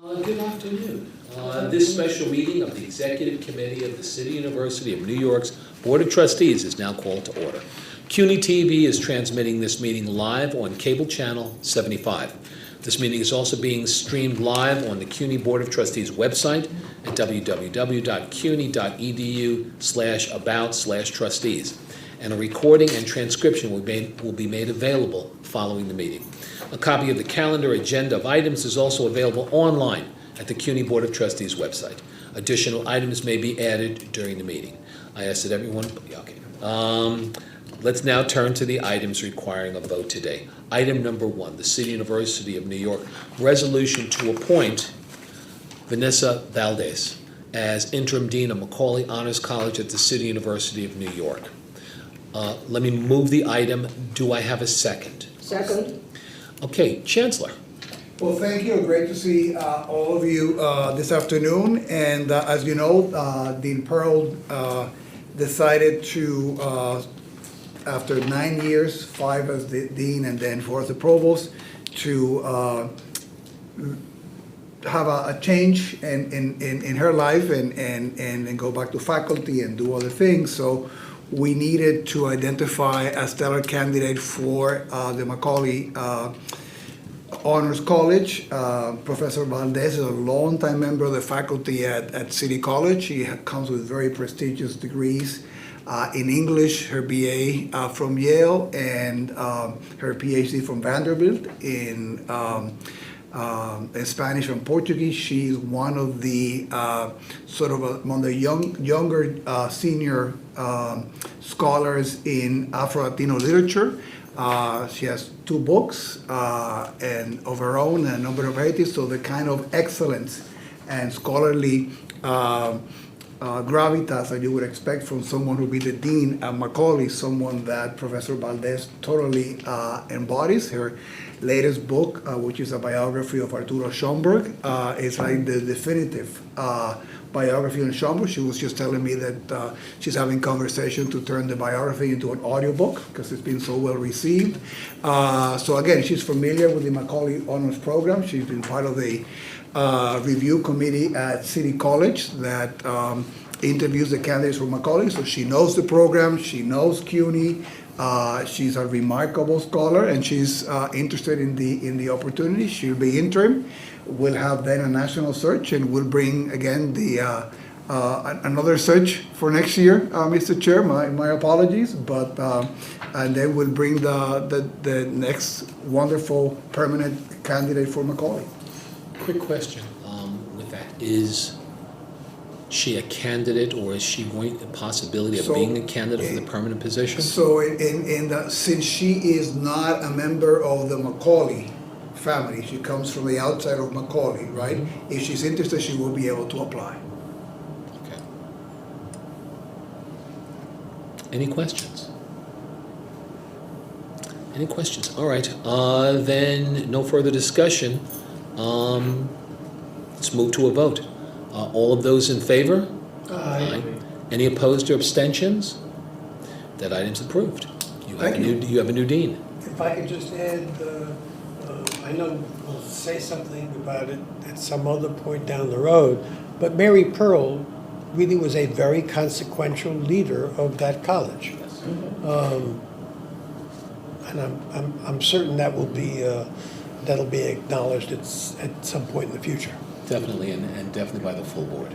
Good afternoon. This special meeting of the Executive Committee of the City University of New York's Board of Trustees is now called to order. CUNY TV is transmitting this meeting live on cable channel 75. This meeting is also being streamed live on the CUNY Board of Trustees website at www.cuny.edu/about/trustees. And a recording and transcription will be made available following the meeting. A copy of the calendar agenda of items is also available online at the CUNY Board of Trustees website. Additional items may be added during the meeting. I ask that everyone, let's now turn to the items requiring a vote today. Item number 1, the City University of New York resolution to appoint Vanessa Valdez as interim dean of Macaulay Honors College at the City University of New York. Let me move the item. Do I have a second? Second. Okay, Chancellor. Well, thank you. Great to see all of you this afternoon. And as you know, Dean Pearl decided to, after 9 years, 5 as the dean and then 4 as the provost, to have a change in her life and go back to faculty and do other things. So we needed to identify a stellar candidate for the Macaulay Honors College. Professor Valdez is a longtime member of the faculty at City College. She comes with very prestigious degrees in English, her BA from Yale, and her PhD from Vanderbilt in Spanish and Portuguese. She's one of the among the younger senior scholars in Afro-Latino literature. She has 2 books and of her own and a number of varieties, so the kind of excellence and scholarly gravitas that you would expect from someone who would be the dean at Macaulay, someone that Professor Valdez totally embodies. Her latest book, which is a biography of Arturo Schomburg, is like the definitive biography on Schomburg. She was just telling me that she's having conversation to turn the biography into an audiobook because it's been so well received. So again, she's familiar with the Macaulay Honors Program. She's been part of the review committee at City College that interviews the candidates for Macaulay. So she knows the program, she knows CUNY. She's a remarkable scholar, and she's interested in the opportunity. She'll be interim. We'll have then a national search, and we'll bring again the another search for next year, Mr. Chair. My apologies, but and then we'll bring the next wonderful permanent candidate for Macaulay. Quick question with that. Is she a candidate, or is she going a possibility of being a candidate for the permanent position? So since she is not a member of the Macaulay family, she comes from the outside of Macaulay, right? Mm-hmm. If she's interested, she will be able to apply. Okay. Any questions? Any questions? All right. Then no further discussion. Let's move to a vote. All of those in favor? Aye. Any opposed or abstentions? That item's approved. You have a new dean. If I could just add, I know we'll say something about it at some other point down the road, but Mary Pearl really was a very consequential leader of that college. Yes. And I'm certain that will be that'll be acknowledged at some point in the future. Definitely, and definitely by the full board.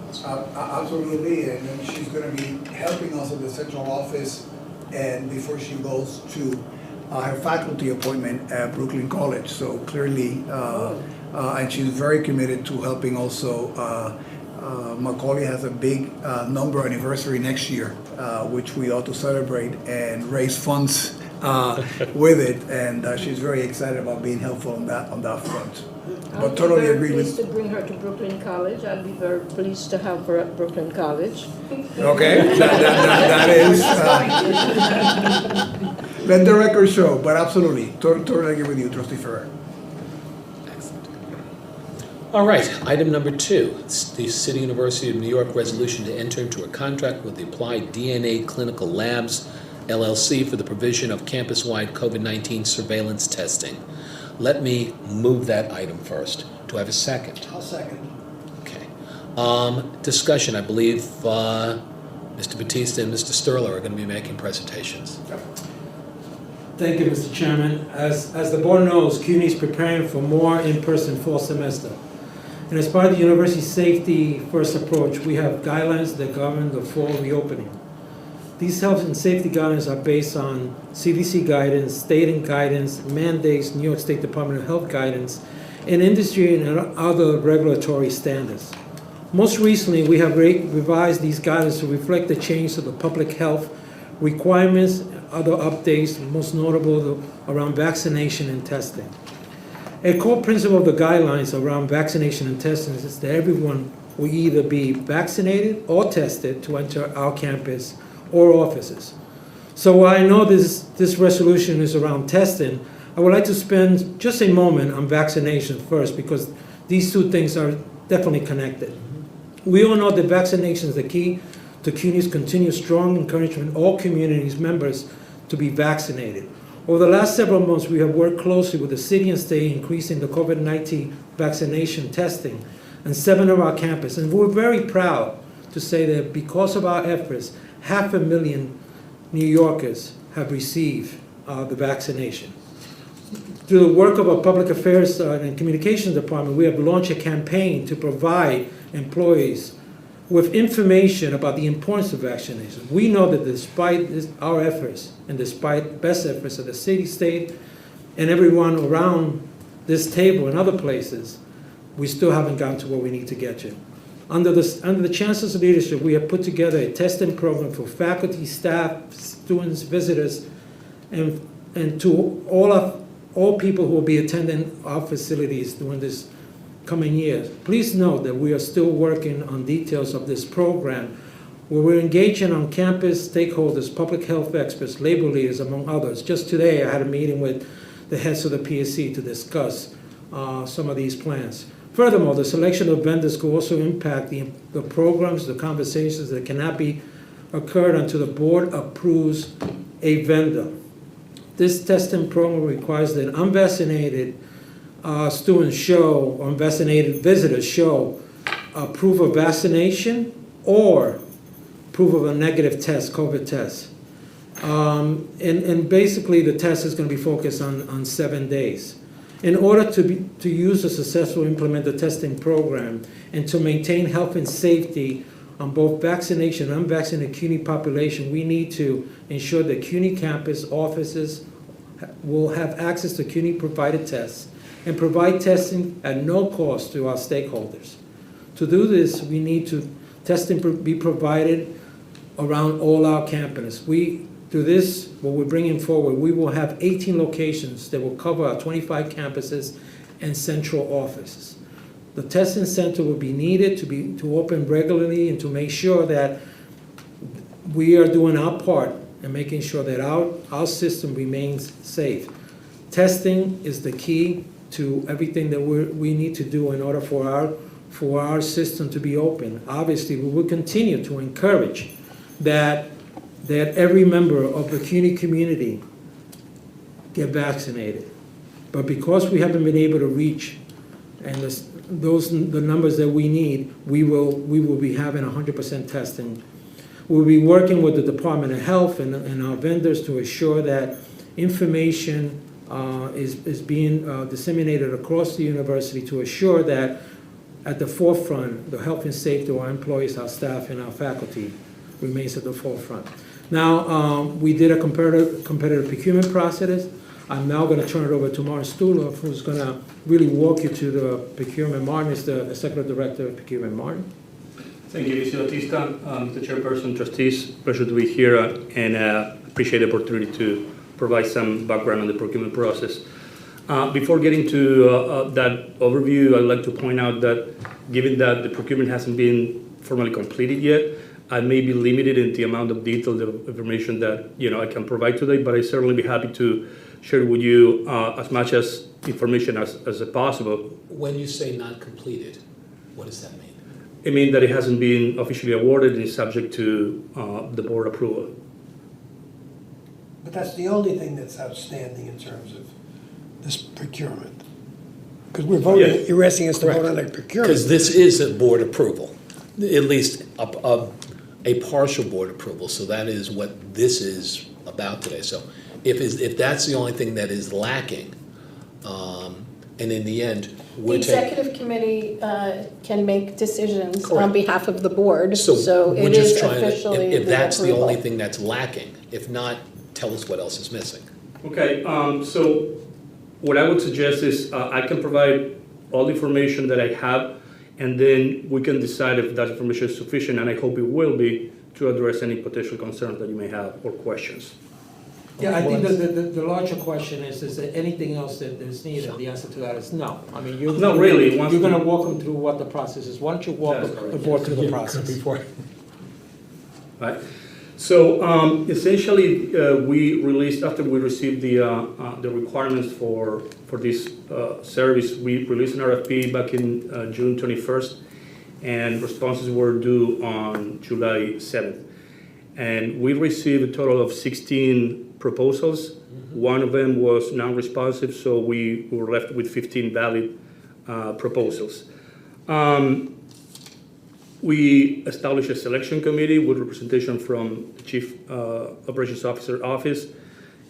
Absolutely, and then she's going to be helping us at the central office, and before she goes to her faculty appointment at Brooklyn College. So clearly, and she's very committed to helping also. Macaulay has a big number anniversary next year, which we ought to celebrate and raise funds with it, and she's very excited about being helpful on that front. But totally agree with. I'll be very pleased to bring her to Brooklyn College. I'll be very pleased to have her at Brooklyn College. Okay, that is. Let the record show, but absolutely, totally agree with you, Trustee Ferrer. Excellent. All right, item number 2, it's the City University of New York resolution to enter into a contract with the Applied DNA Clinical Labs, LLC, for the provision of campus-wide COVID-19 surveillance testing. Let me move that item first. Do I have a second? I'll second. Okay. Discussion, I believe Mr. Batista and Mr. Sterler are going to be making presentations. Thank you, Mr. Chairman. As the board knows, CUNY is preparing for more in-person fall semester. And as part of the university safety first approach, we have guidelines that govern the fall reopening. These health and safety guidelines are based on CDC guidance, state guidance, mandates, New York State Department of Health guidance, and industry and other regulatory standards. Most recently, we have revised these guidelines to reflect the change to the public health requirements, other updates, most notable around vaccination and testing. A core principle of the guidelines around vaccination and testing is that everyone will either be vaccinated or tested to enter our campus or offices. So while I know this resolution is around testing, I would like to spend just a moment on vaccination first, because these two things are definitely connected. We all know that vaccination is the key to CUNY's continued strong encouragement of all communities members to be vaccinated. Over the last several months, we have worked closely with the city and state, increasing the COVID-19 vaccination testing on 7 of our campuses. And we're very proud to say that because of our efforts, 500,000 New Yorkers have received the vaccination. Through the work of our Public Affairs and Communications Department, we have launched a campaign to provide employees with information about the importance of vaccination. We know that despite our efforts and despite best efforts of the city, state, and everyone around this table and other places, we still haven't gotten to where we need to get to. Under the Chancellor's leadership, we have put together a testing program for faculty, staff, students, visitors, and to all people who will be attending our facilities during this coming years. Please note that we are still working on details of this program, where we're engaging on campus stakeholders, public health experts, labor leaders, among others. Just today, I had a meeting with the heads of the PSC to discuss some of these plans. Furthermore, the selection of vendors could also impact the programs, the conversations that cannot be occurred until the board approves a vendor. This testing program requires that unvaccinated students show, or unvaccinated visitors show, proof of vaccination or proof of a negative test, COVID test. And basically the test is going to be focused on 7 days. In order to use a successful implement the testing program and to maintain health and safety on both vaccination and unvaccinated CUNY population, we need to ensure that CUNY campus offices will have access to CUNY provided tests and provide testing at no cost to our stakeholders. To do this, we need to testing be provided around all our campuses. Through this, what we're bringing forward, we will have 18 locations that will cover our 25 campuses and central offices. The testing center will be needed to open regularly and to make sure that we are doing our part and making sure that our system remains safe. Testing is the key to everything that we need to do in order for our system to be open. Obviously, we will continue to encourage that every member of the CUNY community get vaccinated. But because we haven't been able to reach the numbers that we need, we will be having 100% testing. We'll be working with the Department of Health and our vendors to ensure that information is being disseminated across the university to assure that at the forefront, the health and safety of our employees, our staff, and our faculty remains at the forefront. Now, we did a competitive procurement process. I'm now going to turn it over to Martin Stuhler, who's going to really walk you through the procurement. Martin is the Executive Director of Procurement. Martin? Thank you, Mr. Batista. Mr. Chairperson, trustees, pleasure to be here and appreciate the opportunity to provide some background on the procurement process. Before getting to that overview, I'd like to point out that given that the procurement hasn't been formally completed yet, I may be limited in the amount of detailed information that I can provide today, but I certainly be happy to share with you as much as information as possible. When you say not completed, what does that mean? It means that it hasn't been officially awarded and is subject to the board approval. But that's the only thing that's outstanding in terms of this procurement. Because we're voting, Yes. you're asking us to vote Correct. on a Because procurement. this is a board approval, at least a partial board approval, so that is what this is about today. So if that's the only thing that is lacking, and in the end, The we're taking. executive committee can make decisions on Correct. behalf of the board, So so we're it just is trying to, officially if that's the only approval. thing that's lacking, if not, tell us what else is missing. Okay, so what I would suggest is I can provide all the information that I have, and then we can decide if that information is sufficient, and I hope it will be, to address any potential concerns that you may have or questions. Yeah, I think the larger question is there anything else that is needed? The answer to that is no. I mean, you're. Not really. Once You're we- gonna walk them through what the process is. Why don't you walk That's the correct. board through the process? Right. So essentially, we released, after we received the requirements for this service, we released an RFP back in June 21st, and responses were due on July 7th. And we received a total of 16 proposals. One of them was non-responsive, so we were left with 15 valid proposals. We established a selection committee with representation from the Chief Operations Officer Office,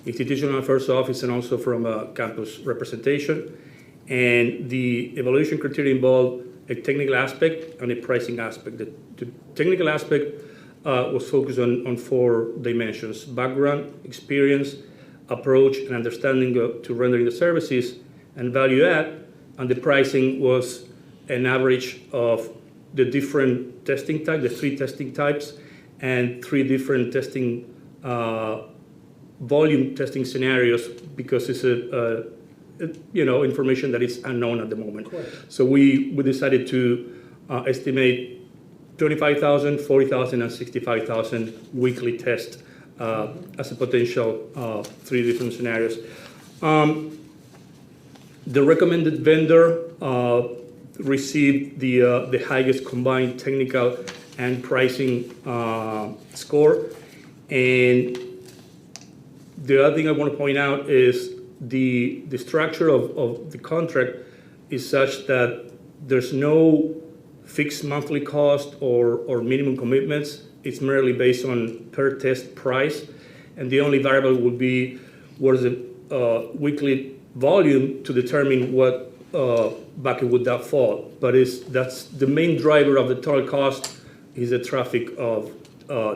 Institutional Affairs Office, and also from campus representation. And the evaluation criteria involved a technical aspect and a pricing aspect. The technical aspect was focused on 4 dimensions: background, experience, approach, and understanding to rendering the services, and value add. And the pricing was an average of the different testing types, the 3 testing types, and 3 different testing volume testing scenarios, because it's information that is unknown at the moment. So we decided to estimate 25,000, 40,000, and 65,000 weekly tests as a potential 3 different scenarios. The recommended vendor received the highest combined technical and pricing score. And the other thing I want to point out is the structure of the contract is such that there's no fixed monthly cost or minimum commitments. It's merely based on per test price, and the only variable would be what is the weekly volume to determine what bucket would that fall. But that's the main driver of the total cost is the traffic of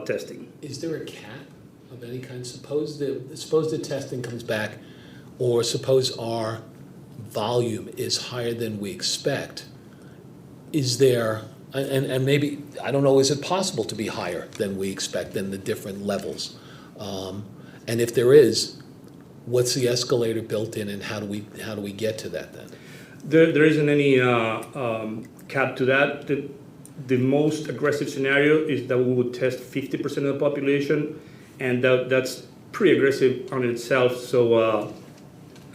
testing. Is there a cap of any kind? Suppose the testing comes back, or suppose our volume is higher than we expect. Is there, and maybe, I don't know, is it possible to be higher than we expect, than the different levels? And if there is, what's the escalator built in, and how do we get to that then? There isn't any cap to that. The most aggressive scenario is that we would test 50% of the population, and that's pretty aggressive on itself. So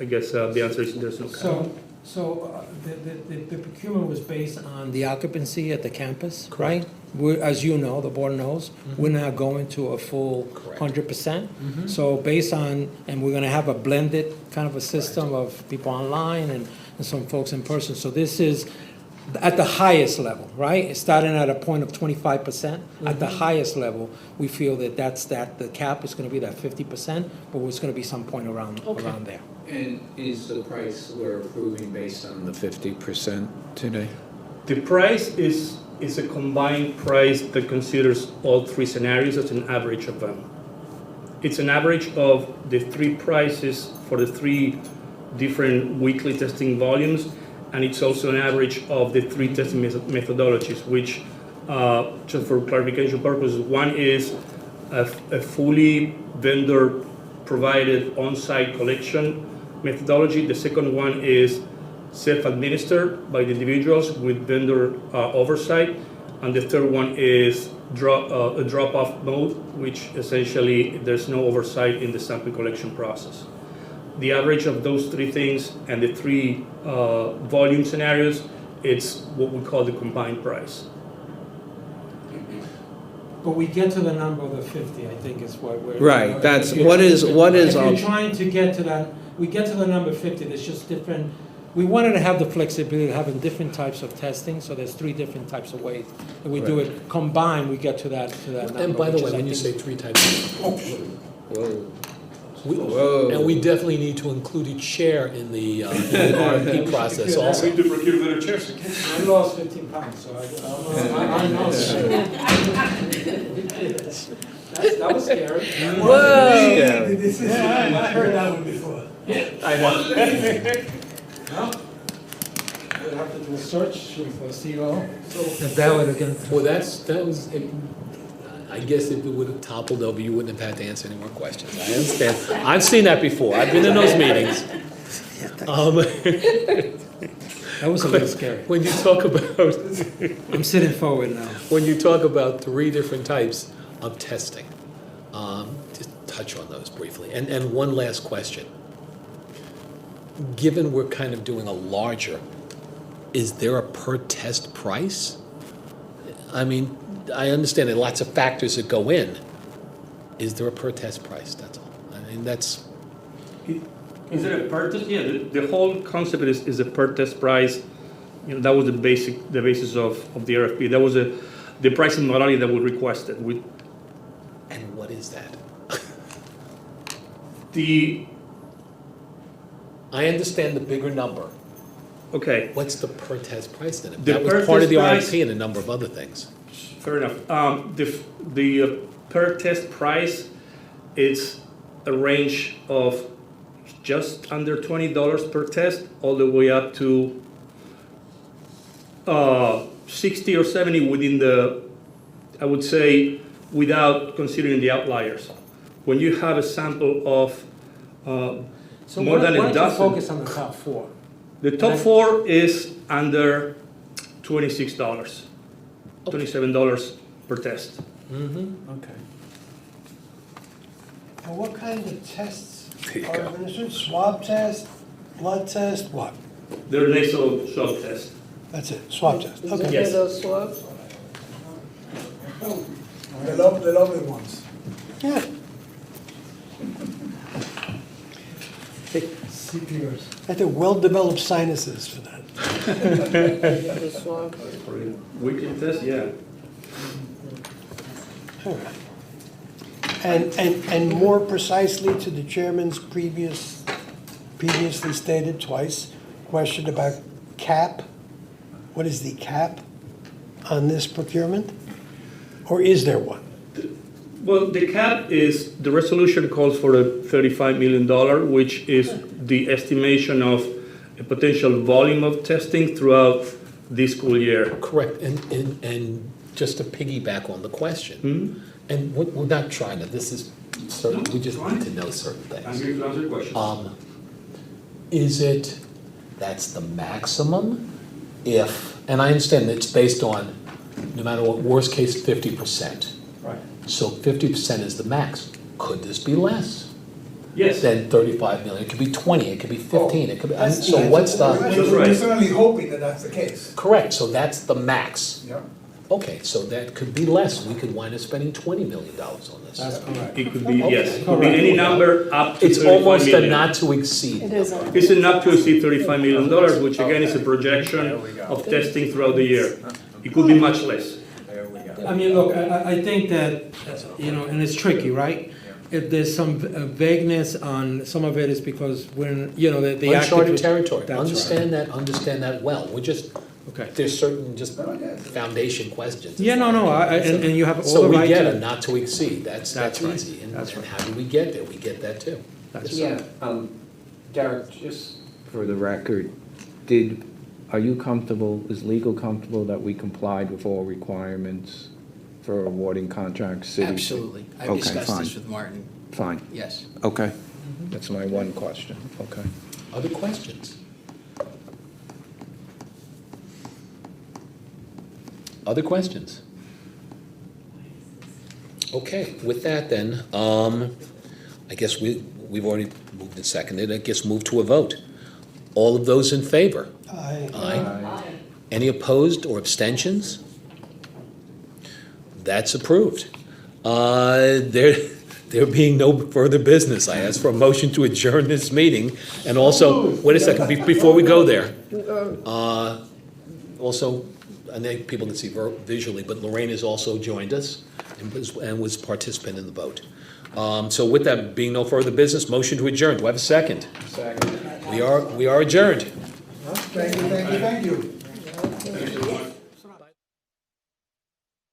I guess the answer is there's no cap. So the procurement was based on the occupancy at the campus, right? As you know, the board knows, we're now going to a full Correct. 100%. So based on, and we're gonna have a blended kind of a system of people online and some folks in person. So this is at the highest level, right? Starting at a point of 25%. At the highest level, we feel that the cap is gonna be that 50%, but it's gonna be some point around there. And is the price we're approving based on the 50% today? The price is a combined price that considers all 3 scenarios as an average of them. It's an average of the 3 prices for the 3 different weekly testing volumes, and it's also an average of the 3 testing methodologies, which, just for clarification purposes, one is a fully vendor-provided on-site collection methodology. The second one is self-administered by the individuals with vendor oversight. And the third one is a drop-off mode, which essentially there's no oversight in the sample collection process. The average of those 3 things and the 3 volume scenarios, it's what we call the combined price. But we get to the number of the 50, I think is what we're. Right, that's, if you're- what is If our, you're trying to get to that, we get to the number 50, there's just different we wanted to have the flexibility of having different types of testing, so there's 3 different types of ways. If we do it combined, we get to that number. And by the which way, is, I when you say think- 3 types, Whoa. and we definitely need to include a chair in the RFP process also. to procure better chairs. I lost 15 pounds, so I know. That was scary. This is, I heard that one before. No? We'll have to do a search for CEO. If that would have been. Well, that was, I guess if it would have toppled over, you wouldn't have had to answer any more questions. I understand. I've seen that before. I've been in those meetings. That was a little scary. When you talk about, I'm sitting forward now. when you talk about 3 different types of testing, just touch on those briefly. And one last question. Given we're kind of doing a larger, is there a per test price? I mean, I understand there are lots of factors that go in. Is there a per test price? That's all. I mean, that's, Is it a per test? Yeah, the whole concept is a per test price. That was the basis of the RFP. That was the pricing modality that we requested. and what is that? I understand the bigger number. Okay, What's the per test price then? If The that per was part of test the price- RFP and a number of other things. fair enough. The per test price, it's a range of just under $20 per test, all the way up to 60 or 70 within the, I would say, without considering the outliers. When you have a sample of So more than why a don't you dozen, focus on the top 4? the top 4 is under $26, $27 per test. Okay. And what kind of tests are administered? Swab test, blood test, what? Their nasal swab test. That's it, swab test, Is okay. it Yes. those swabs? The lovely ones. Yeah. CPRs. I had well-developed sinuses for that. The swabs? Weekly test, yeah. All right. And more precisely to the chairman's previously stated twice, question about cap. What is the cap on this procurement? Or is there one? Well, the cap is, the resolution calls for a $35 million, which is the estimation of a potential volume of testing throughout this school year. Correct, and just to piggyback on the question, and we're not trying to, this is certain, we just need to know certain things. here to answer your question. Is it, that's the maximum if, and I understand it's based on, no matter what, worst case 50%. Right. So 50% is the max. Could this be less Yes, than 35 million? It could be 20, it could be 15, it could be, That's- so what's That's the, right. We're certainly hoping that that's the case. correct, so that's the max. Yeah. Okay, so that could be less. We could wind up spending $20 million on this. That's correct. it could be, yes, Okay. it could be any number up to It's 35 almost a million. not to exceed. It isn't. It's enough to exceed $35 million, which again is a projection of testing throughout the year. It could be much less. I mean, look, I think that, and it's tricky, right? If there's some vagueness on, some of it is because we're, the Uncharted active. territory. That's Understand that well. We're just, Okay. there's certain just foundation questions. Yeah, no, and you have all So the we right get a to. not to exceed. That's That's right. easy. And That's and right. how do we get there? We get that too. That's Yeah, Derek, just for the record, are you comfortable, is legal comfortable that we complied with all requirements for awarding contracts, city? Absolutely. I Okay, discussed fine. this with Martin, Fine, yes. okay. That's my one question, okay. Other questions? Other questions? Okay, with that then, I guess we've already moved and seconded. I guess move to a vote. All of those in favor? Aye. Aye. Any opposed or abstentions? That's approved. There's There being no further business, I ask for a motion to adjourn this meeting. And also, wait a second, before we go there, also, I think people can see visually, but Lorraine has also joined us and was participant in the vote. So with that being no further business, motion to adjourn. Do I have a second? Second. We are adjourned. Thank you, thank you, thank you.